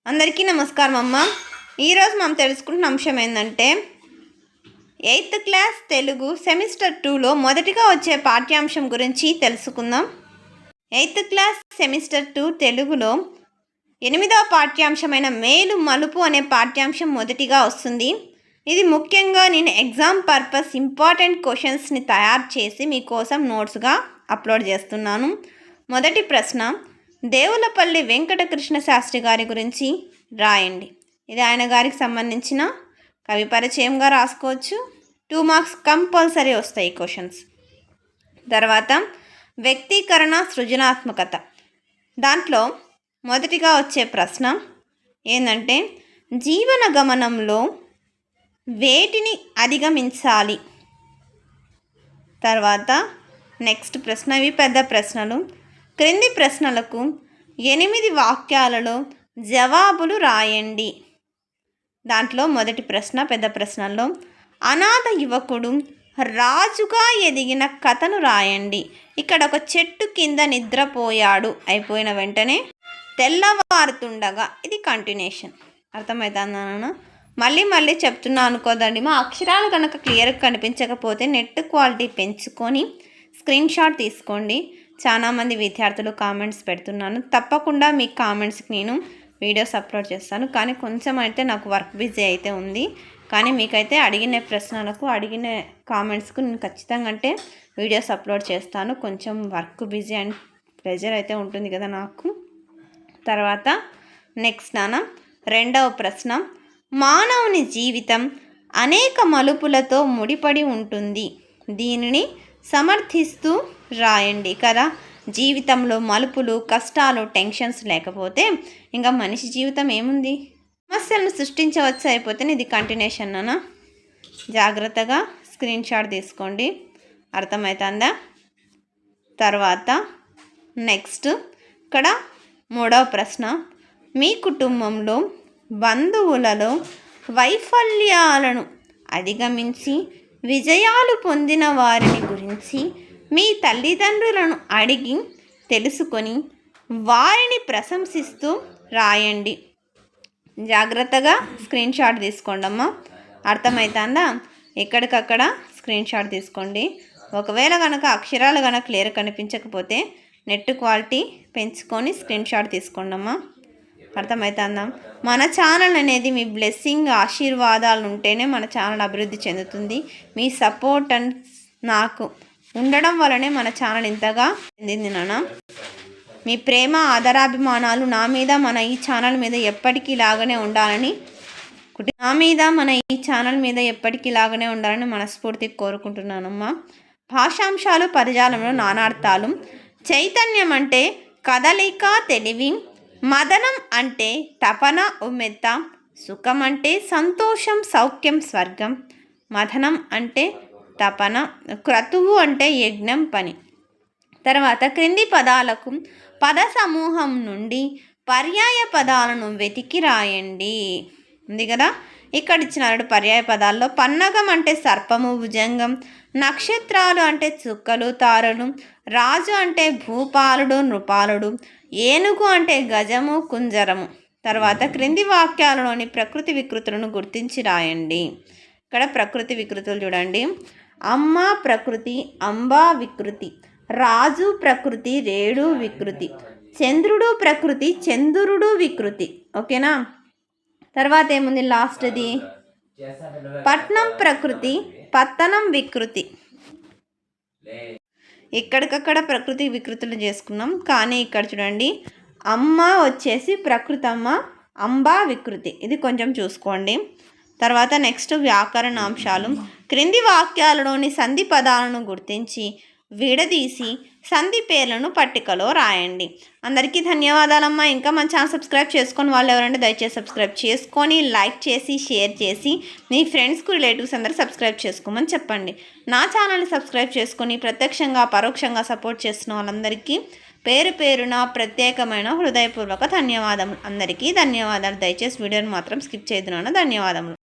అందరికీ నమస్కారం అమ్మ. ఈరోజు మనం తెలుసుకుంటున్న అంశం ఏంటంటే 8th క్లాస్ తెలుగు సెమిస్టర్ 2లో మొదటిగా వచ్చే పాఠ్యాంశం గురించి తెలుసుకుందాం. 8th క్లాస్ సెమిస్టర్ 2 తెలుగులో 8వ పాఠ్యాంశమైన మేలు మలుపు అనే పాఠ్యాంశం మొదటిగా వస్తుంది. ఇది ముఖ్యంగా నేను ఎగ్జామ్ పర్పస్ ఇంపార్టెంట్ క్వశ్చన్స్ని తయారు చేసి మీకోసం నోట్స్గా అప్లోడ్ చేస్తున్నాను. మొదటి ప్రశ్న, దేవులపల్లి వెంకటకృష్ణ శాస్త్రి గారి గురించి రాయండి. ఇది ఆయన గారికి సంబంధించిన కవి పరిచయంగా రాసుకోవచ్చు. 2 మార్క్స్ కంపల్సరీ వస్తాయి క్వశ్చన్స్. తర్వాత వ్యక్తీకరణ సృజనాత్మకత. దాంట్లో మొదటిగా వచ్చే ప్రశ్న ఏంటంటే జీవన గమనంలో వేటిని అధిగమించాలి. తర్వాత నెక్స్ట్ ప్రశ్న, ఇవి పెద్ద ప్రశ్నలు. క్రింది ప్రశ్నలకు 8 వాక్యాలలో జవాబులు రాయండి. దాంట్లో మొదటి ప్రశ్న పెద్ద ప్రశ్నల్లో అనాథ యువకుడు రాజుగా ఎదిగిన కథను రాయండి. ఇక్కడ ఒక చెట్టు కింద నిద్రపోయాడు అయిపోయిన వెంటనే తెల్లవారుతుండగా, ఇది కంటిన్యూషన్. అర్థమవుతుందా? మళ్ళీ చెప్తున్నా అనుకోదండి. మా అక్షరాలు కనుక క్లియర్గా కనిపించకపోతే నెట్ క్వాలిటీ పెంచుకొని స్క్రీన్ షాట్ తీసుకోండి. చాలామంది విద్యార్థులు కామెంట్స్ పెడుతున్నాను. తప్పకుండా మీ కామెంట్స్కి నేను వీడియోస్ అప్లోడ్ చేస్తాను. కానీ కొంచెం అయితే నాకు వర్క్ బిజీ అయితే ఉంది. కానీ మీకైతే అడిగిన ప్రశ్నలకు అడిగిన కామెంట్స్కు నేను ఖచ్చితంగా అంటే వీడియోస్ అప్లోడ్ చేస్తాను. కొంచెం వర్క్ బిజీ అండ్ ప్రెజర్ అయితే ఉంటుంది కదా నాకు. తర్వాత నెక్స్ట్ రెండవ ప్రశ్న, మానవుని జీవితం అనేక మలుపులతో ముడిపడి ఉంటుంది. దీనిని సమర్థిస్తూ రాయండి కదా. జీవితంలో మలుపులు, కష్టాలు, టెన్షన్స్ లేకపోతే ఇంకా మనిషి జీవితం ఏముంది? సమస్యలను సృష్టించవచ్చు అయిపోతే ఇది కంటిన్యూషన్ అన్న. జాగ్రత్తగా స్క్రీన్ షాట్ తీసుకోండి. అర్థమవుతుందా? తర్వాత నెక్స్ట్ ఇక్కడ మూడవ ప్రశ్న, మీ కుటుంబంలో బంధువులలో వైఫల్యాలను అధిగమించి విజయాలు పొందిన వారిని గురించి మీ తల్లిదండ్రులను అడిగి తెలుసుకొని వారిని ప్రశంసిస్తూ రాయండి. జాగ్రత్తగా స్క్రీన్ షాట్ తీసుకోండి అమ్మా. అర్థమవుతుందా? ఎక్కడికక్కడ స్క్రీన్ షాట్ తీసుకోండి. ఒకవేళ కనుక అక్షరాలు కనుక క్లియర్ కనిపించకపోతే నెట్ క్వాలిటీ పెంచుకొని స్క్రీన్ షాట్ తీసుకోండి అమ్మా. అర్థమవుతుందా? మన ఛానల్ అనేది మీ బ్లెస్సింగ్, ఆశీర్వాదాలు ఉంటేనే మన ఛానల్ అభివృద్ధి చెందుతుంది. మీ సపోర్ట్ అండ్ నాకు ఉండడం వల్లనే మన ఛానల్ ఇంతగా చెందింది నాన్న. మీ ప్రేమ, ఆదరాభిమానాలు నా మీద, మన ఈ ఛానల్ మీద ఎప్పటికీ లాగానే ఉండాలని మనస్ఫూర్తిగా కోరుకుంటున్నానమ్మా. భాషాంశాలు, పదజాలంలో నానార్థాలు. చైతన్యం అంటే కదలిక, తెలివి. మదనం అంటే తపన, ఉమ్మెత్త. సుఖం అంటే సంతోషం, సౌఖ్యం, స్వర్గం. మదనం అంటే తపన. క్రతువు అంటే యజ్ఞం, పని. తర్వాత క్రింది పదాలకు పద సమూహం నుండి పర్యాయ పదాలను వెతికి రాయండి. ఉంది కదా, ఇక్కడ ఇచ్చిన 2 పర్యాయ పదాల్లో పన్నగం అంటే సర్పము, భుజంగం. నక్షత్రాలు అంటే చుక్కలు, తారలు. రాజు అంటే భూపాలుడు, నృపాలుడు. ఏనుగు అంటే గజము, కుంజరము. తర్వాత క్రింది వాక్యాలలోని ప్రకృతి వికృతులను గుర్తించి రాయండి. ఇక్కడ ప్రకృతి వికృతులు చూడండి. అమ్మ ప్రకృతి, అంబ వికృతి. రాజు ప్రకృతి, రేడు వికృతి. చంద్రుడు ప్రకృతి, చంద్రుడు వికృతి. ఓకేనా? తర్వాత ఏముంది లాస్ట్ది, పట్నం ప్రకృతి, పత్తనం వికృతి. ఎక్కడికక్కడ ప్రకృతి వికృతులు చేసుకున్నాం. కానీ ఇక్కడ చూడండి, అమ్మ వచ్చేసి ప్రకృతమ్మ, అంబ వికృతి. ఇది కొంచెం చూసుకోండి. తర్వాత నెక్స్ట్ వ్యాకరణాంశాలు. క్రింది వాక్యాలలోని సంధి పదాలను గుర్తించి విడదీసి సంధి పేర్లను పట్టికలో రాయండి. అందరికీ ధన్యవాదాలమ్మా. ఇంకా మన ఛానల్ సబ్స్క్రైబ్ చేసుకొని వాళ్ళు ఎవరంటే దయచేసి సబ్స్క్రైబ్ చేసుకొని లైక్ చేసి షేర్ చేసి మీ ఫ్రెండ్స్కు, రిలేటివ్స్ అందరూ సబ్స్క్రైబ్ చేసుకోమని చెప్పండి. నా ఛానల్ని సబ్స్క్రైబ్ చేసుకొని ప్రత్యక్షంగా పరోక్షంగా సపోర్ట్ చేస్తున్న వాళ్ళందరికీ పేరు పేరున ప్రత్యేకమైన హృదయపూర్వక ధన్యవాదములు. అందరికీ ధన్యవాదాలు. దయచేసి వీడియోని మాత్రం స్కిప్ చేయదున్నాను. ధన్యవాదములు.